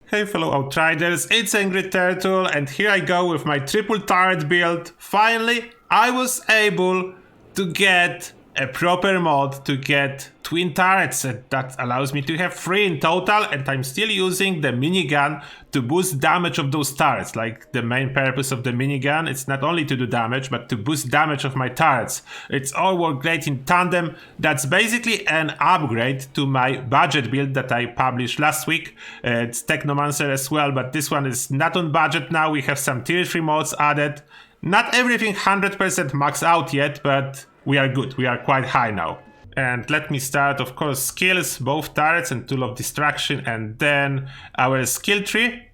Hey fellow Outriders, it's Angry Turtle, and here I go with my triple turret build. Finally, I was able to get a proper mod to get twin turrets, and that allows me to have 3 in total, and I'm still using the minigun to boost damage of those turrets. Like, the main purpose of the minigun, it's not only to do damage, but to boost damage of my turrets. It's all work great in tandem. That's basically an upgrade to my budget build that I published last week. It's Technomancer as well, but this one is not on budget now. We have some tier 3 mods added. Not everything 100% maxed out yet, but we are good. We are quite high now. And let me start, of course, skills, both turrets and tool of distraction, and then our skill tree.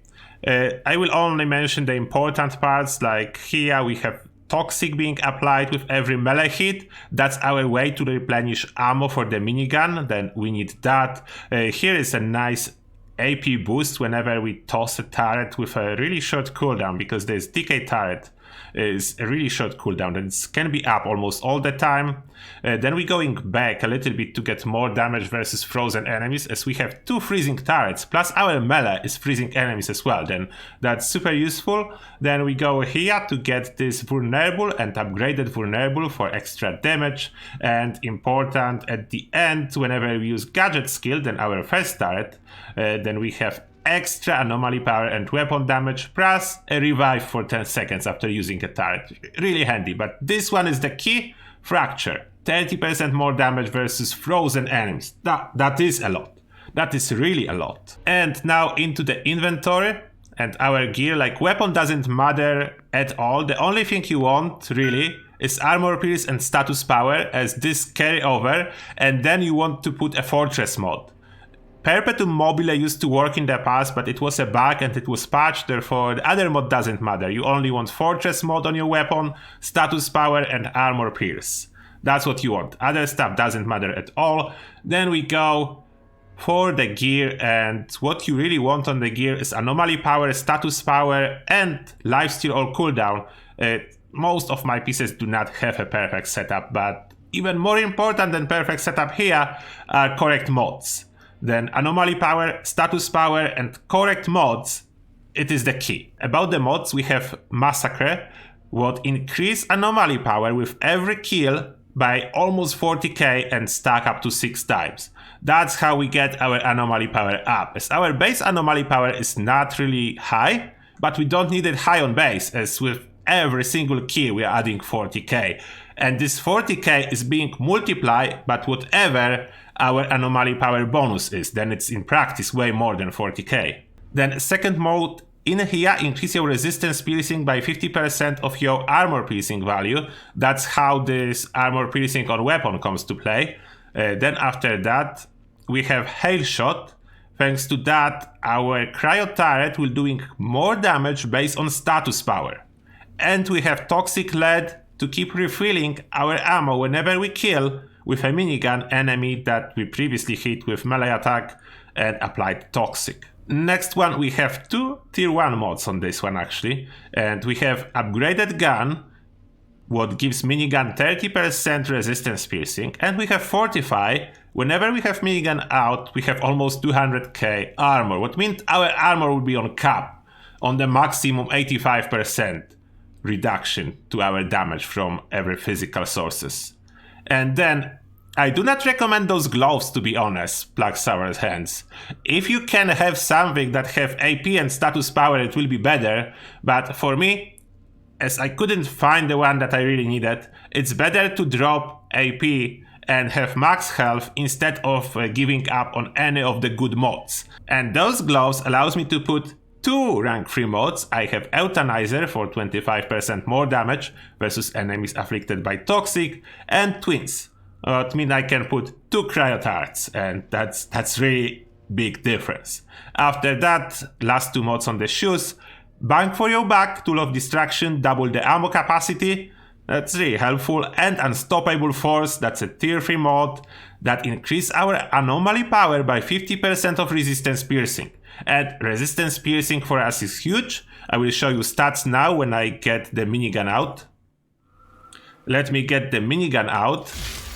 I will only mention the important parts, like here we have toxic being applied with every melee hit. That's our way to replenish ammo for the minigun, then we need that. Here is a nice AP boost whenever we toss a turret with a really short cooldown, because this decay turret is a really short cooldown and it can be up almost all the time. Then we're going back a little bit to get more damage versus frozen enemies, as we have 2 freezing turrets, plus our melee is freezing enemies as well, then that's super useful. Then we go here to get this vulnerable and upgraded vulnerable for extra damage, and important at the end, whenever we use gadget skill, then our first turret, then we have extra anomaly power and weapon damage, plus a revive for 10 seconds after using a turret. Really handy, but this one is the key. Fracture, 30% more damage versus frozen enemies. That is a lot. That is really a lot. And now into the inventory and our gear. Like, weapon doesn't matter at all. The only thing you want really is armor pierce and status power, as this carry over, and then you want to put a fortress mod. Perpetuum mobile used to work in the past, but it was a bug and it was patched, therefore the other mod doesn't matter. You only want fortress mod on your weapon, status power and armor pierce. That's what you want. Other stuff doesn't matter at all. Then we go for the gear, and what you really want on the gear is anomaly power, status power and lifesteal or cooldown. Most of my pieces do not have a perfect setup, but even more important than perfect setup here are correct mods. Then anomaly power, status power and correct mods, it is the key. About the mods, we have Massacre, what increase anomaly power with every kill by almost 40k and stack up to 6 times. That's how we get our anomaly power up, as our base anomaly power is not really high, but we don't need it high on base, as with every single kill we are adding 40k. And this 40k is being multiplied, but whatever our anomaly power bonus is, then it's in practice way more than 40k. Then second mode, in here increase your resistance piercing by 50% of your armor piercing value. That's how this armor piercing on weapon comes to play. Then after that we have hail shot. Thanks to that, our cryo turret will doing more damage based on status power. And we have toxic lead to keep refilling our ammo whenever we kill with a minigun enemy that we previously hit with melee attack and applied toxic. Next one, we have 2 tier 1 mods on this one actually, and we have upgraded gun, what gives minigun 30% resistance piercing, and we have fortify. Whenever we have minigun out, we have almost 200k armor, what means our armor will be on cap, on the maximum 85% reduction to our damage from every physical sources. And then, I do not recommend those gloves, to be honest, Black Sour's hands. If you can have something that have AP and status power, it will be better, but for me, as I couldn't find the one that I really needed, it's better to drop AP and have max health instead of giving up on any of the good mods. And those gloves allows me to put 2 rank 3 mods. I have Euthanizer for 25% more damage versus enemies afflicted by toxic, and twins. It means I can put 2 cryo turrets, and that's really big difference. After that, last 2 mods on the shoes. Bang for your buck, tool of distraction, double the ammo capacity. That's really helpful. And unstoppable force, that's a tier 3 mod that increase our anomaly power by 50% of resistance piercing. And resistance piercing for us is huge. I will show you stats now when I get the minigun out. Let me get the minigun out.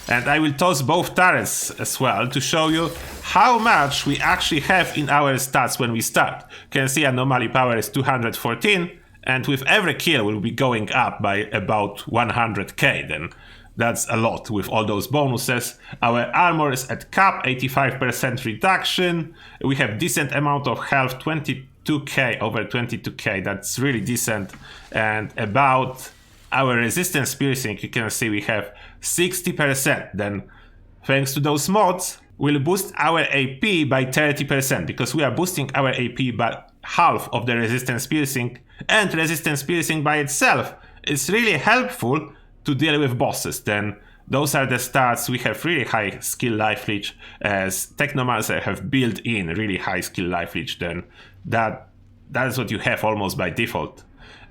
And I will toss both turrets as well to show you how much we actually have in our stats when we start. You can see anomaly power is 214, and with every kill we'll be going up by about 100k then. That's a lot with all those bonuses. Our armor is at cap, 85% reduction. We have decent amount of health, 22k over 22k. That's really decent. And about our resistance piercing, you can see we have 60%. Then thanks to those mods, we'll boost our AP by 30% because we are boosting our AP by half of the resistance piercing. And resistance piercing by itself is really helpful to deal with bosses. Then those are the stats. We have really high skill life leech, as Technomancer have built in really high skill life leech. Then that's what you have almost by default.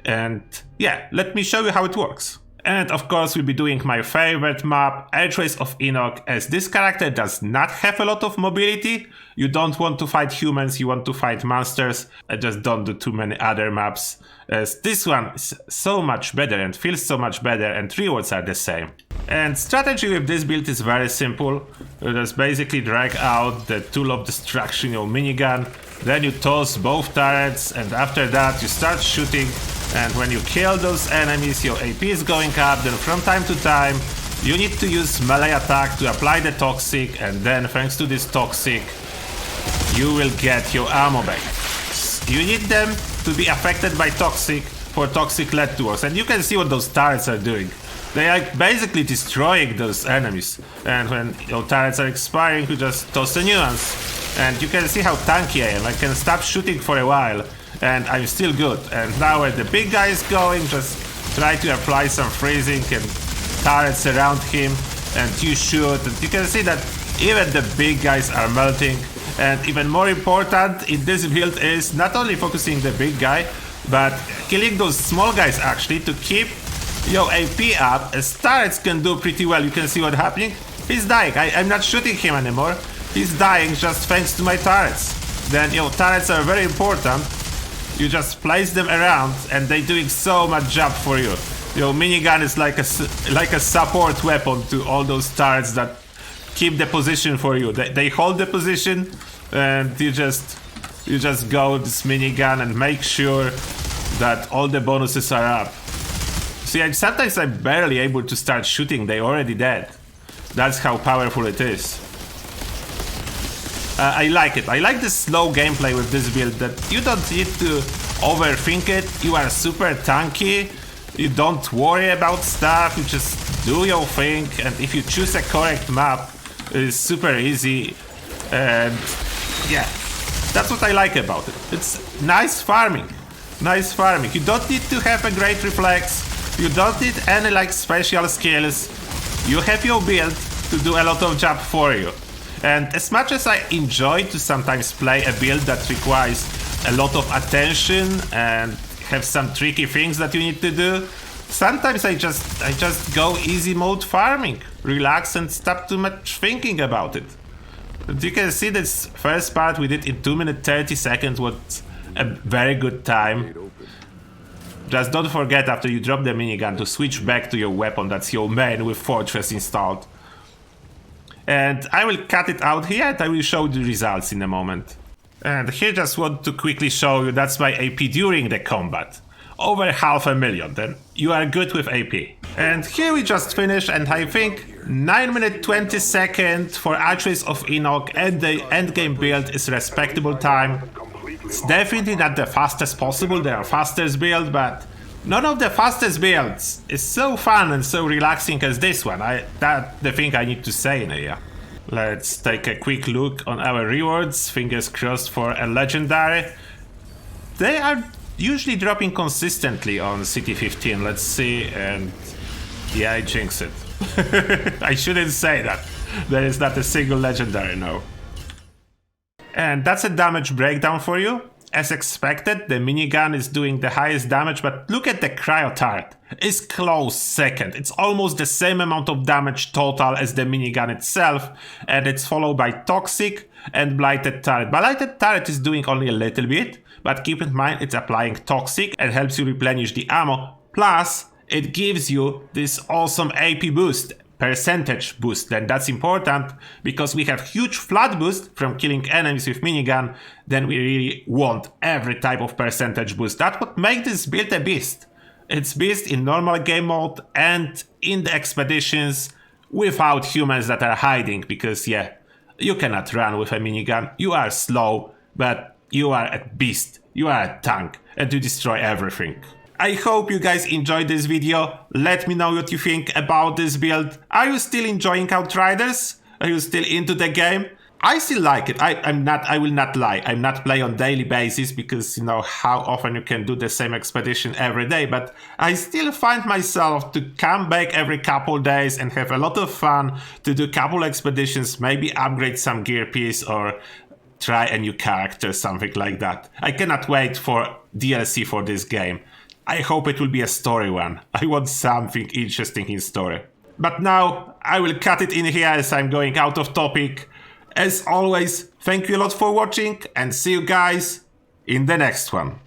And yeah, let me show you how it works. And of course we'll be doing my favorite map, Outriders of Enoch, as this character does not have a lot of mobility. You don't want to fight humans, you want to fight monsters. I just don't do too many other maps, as this one is so much better and feels so much better, and rewards are the same. And strategy with this build is very simple. You just basically drag out the tool of destruction, your minigun, then you toss both turrets, and after that you start shooting. And when you kill those enemies, your AP is going up. Then from time to time you need to use melee attack to apply the toxic, and then thanks to this toxic you will get your ammo back. You need them to be affected by toxic for toxic lead to work. And you can see what those turrets are doing. They are basically destroying those enemies. And when your turrets are expiring, you just toss the new ones. And you can see how tanky I am. I can stop shooting for a while and I'm still good. And now where the big guy is going, just try to apply some freezing and turrets around him, and you shoot. And you can see that even the big guys are melting. And even more important in this build is not only focusing the big guy, but killing those small guys actually to keep your AP up, as turrets can do pretty well. You can see what's happening. He's dying. I'm not shooting him anymore. He's dying just thanks to my turrets. Then your turrets are very important. You just place them around and they're doing so much job for you. Your minigun is like a support weapon to all those turrets that keep the position for you. They hold the position, and you just go with this minigun and make sure that all the bonuses are up. See, sometimes I'm barely able to start shooting, they're already dead. That's how powerful it is. I like it. I like the slow gameplay with this build, that you don't need to overthink it. You are super tanky. You don't worry about stuff. You just do your thing, and if you choose a correct map, it's super easy. And yeah, that's what I like about it. It's nice farming. Nice farming. You don't need to have a great reflex. You don't need any like special skills. You have your build to do a lot of job for you. And as much as I enjoy to sometimes play a build that requires a lot of attention and have some tricky things that you need to do, sometimes I just go easy mode farming, relax and stop too much thinking about it. But you can see this first part we did in 2 minutes 30 seconds was a very good time. Just don't forget after you drop the minigun to switch back to your weapon that's your main with Fortress installed. And I will cut it out here and I will show the results in a moment. And here just want to quickly show you that's my AP during the combat. Over 500,000, then you are good with AP. And here we just finished, and I think 9 minutes 20 seconds for Outriders of Enoch and the endgame build is respectable time. It's definitely not the fastest possible, there are fastest builds, but none of the fastest builds is so fun and so relaxing as this one. That's the thing I need to say in here. Let's take a quick look on our rewards, fingers crossed for a legendary. They are usually dropping consistently on CT15, let's see, and yeah, I jinxed it. I shouldn't say that. There is not a single legendary, no. And that's a damage breakdown for you. As expected, the minigun is doing the highest damage, but look at the cryo turret. It's close second. It's almost the same amount of damage total as the minigun itself, and it's followed by toxic and blighted turret. Blighted turret is doing only a little bit, but keep in mind it's applying toxic and helps you replenish the ammo. Plus, it gives you this awesome AP boost. percentage boost, then that's important because we have huge flat boost from killing enemies with minigun, then we really want every type of percentage boost. That's what makes this build a beast. It's beast in normal game mode and in the expeditions without humans that are hiding, because yeah, you cannot run with a minigun, you are slow, but you are a beast, you are a tank, and you destroy everything. I hope you guys enjoyed this video. Let me know what you think about this build. Are you still enjoying Outriders? Are you still into the game? I still like it. I will not lie. I'm not playing on daily basis because you know how often you can do the same expedition every day, but I still find myself to come back every couple days and have a lot of fun to do couple expeditions, maybe upgrade some gear piece or try a new character, something like that. I cannot wait for DLC for this game. I hope it will be a story one. I want something interesting in story. But now, I will cut it in here as I'm going out of topic. As always, thank you a lot for watching and see you guys in the next one.